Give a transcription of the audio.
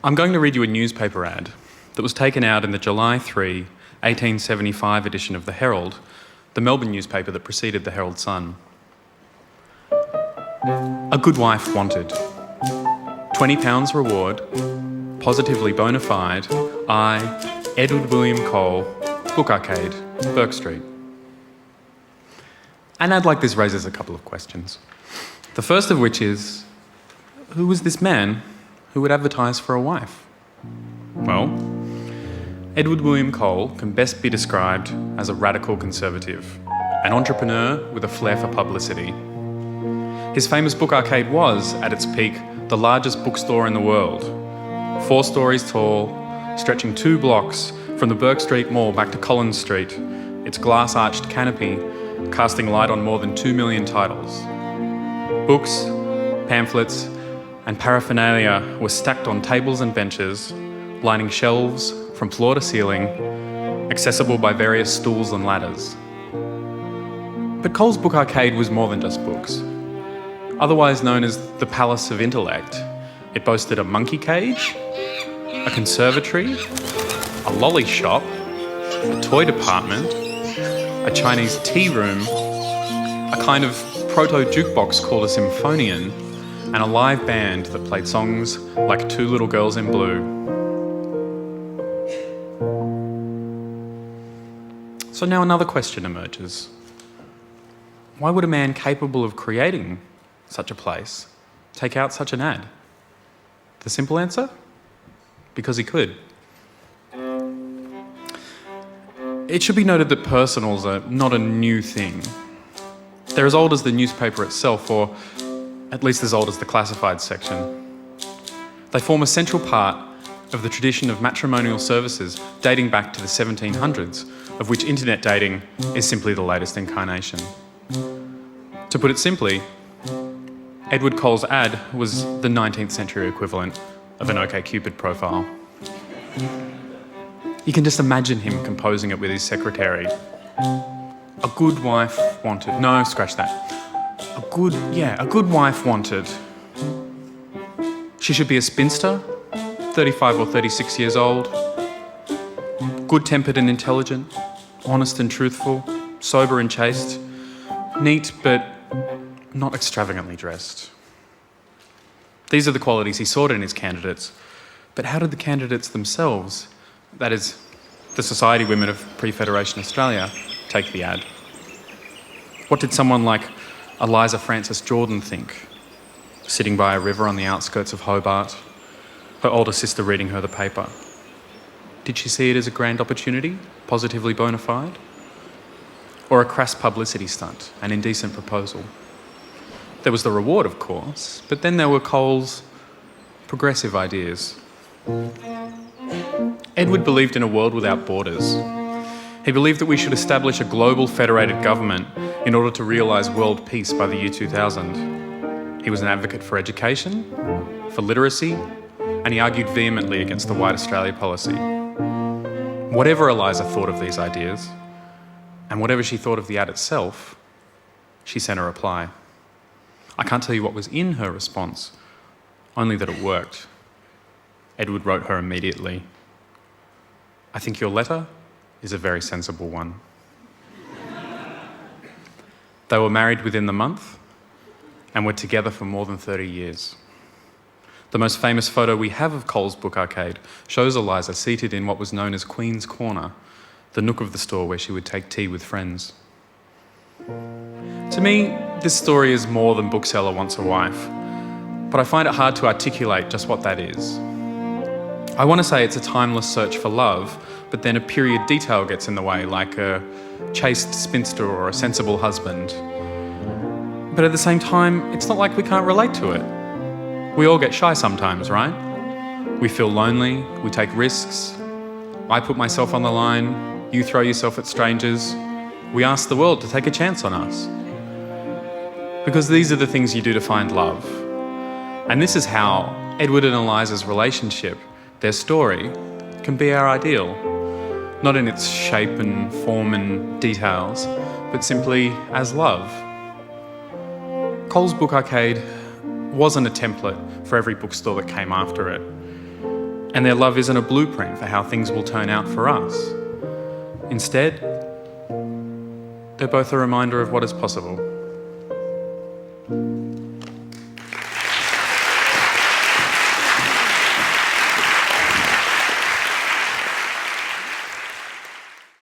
I'm going to read you a newspaper ad that was taken out in the July 3, 1875 edition of the Herald, the Melbourne newspaper that preceded the Herald Sun. A good wife wanted. £20 reward, positively bona fide, I, Edward William Cole, Book Arcade, Bourke Street. An ad like this raises a couple of questions. The first of which is, who was this man who would advertise for a wife? Well, Edward William Cole can best be described as a radical conservative, an entrepreneur with a flair for publicity. His famous Book Arcade was, at its peak, the largest bookstore in the world. 4 stories tall, stretching 2 blocks from the Bourke Street Mall back to Collins Street, its glass-arched canopy casting light on more than 2 million titles. Books, pamphlets, and paraphernalia were stacked on tables and benches, lining shelves from floor to ceiling, accessible by various stools and ladders. But Cole's Book Arcade was more than just books. Otherwise known as the Palace of Intellect, it boasted a monkey cage, a conservatory, a lolly shop, a toy department, a Chinese tea room, a kind of proto-jukebox called a symphonion, and a live band that played songs like Two Little Girls in Blue. So now another question emerges. Why would a man capable of creating such a place take out such an ad? The simple answer? Because he could. It should be noted that personals are not a new thing. They're as old as the newspaper itself, or at least as old as the classified section. They form a central part of the tradition of matrimonial services dating back to the 1700s, of which internet dating is simply the latest incarnation. To put it simply, Edward Cole's ad was the 19th century equivalent of an OkCupid profile. You can just imagine him composing it with his secretary. A good wife wanted. No, scratch that. A good wife wanted. She should be a spinster, 35 or 36 years old, good-tempered and intelligent, honest and truthful, sober and chaste, neat but not extravagantly dressed. These are the qualities he sought in his candidates. But how did the candidates themselves, that is, the society women of pre-Federation Australia, take the ad? What did someone like Eliza Frances Jordan think, sitting by a river on the outskirts of Hobart, her older sister reading her the paper? Did she see it as a grand opportunity, positively bona fide? Or a crass publicity stunt, an indecent proposal? There was the reward, of course, but then there were Cole's progressive ideas. Edward believed in a world without borders. He believed that we should establish a global federated government in order to realise world peace by the year 2000. He was an advocate for education, for literacy, and he argued vehemently against the White Australia policy. Whatever Eliza thought of these ideas, and whatever she thought of the ad itself, she sent a reply. I can't tell you what was in her response, only that it worked. Edward wrote her immediately, "I think your letter is a very sensible one." They were married within the month and were together for more than 30 years. The most famous photo we have of Cole's Book Arcade shows Eliza seated in what was known as Queen's Corner, the nook of the store where she would take tea with friends. To me, this story is more than Bookseller Wants a Wife, but I find it hard to articulate just what that is. I want to say it's a timeless search for love, but then a period detail gets in the way, like a chaste spinster or a sensible husband. But at the same time, it's not like we can't relate to it. We all get shy sometimes, right? We feel lonely, we take risks. I put myself on the line, you throw yourself at strangers. We ask the world to take a chance on us. Because these are the things you do to find love. And this is how Edward and Eliza's relationship, their story, can be our ideal. Not in its shape and form and details, but simply as love. Cole's Book Arcade wasn't a template for every bookstore that came after it. And their love isn't a blueprint for how things will turn out for us. Instead, they're both a reminder of what is possible.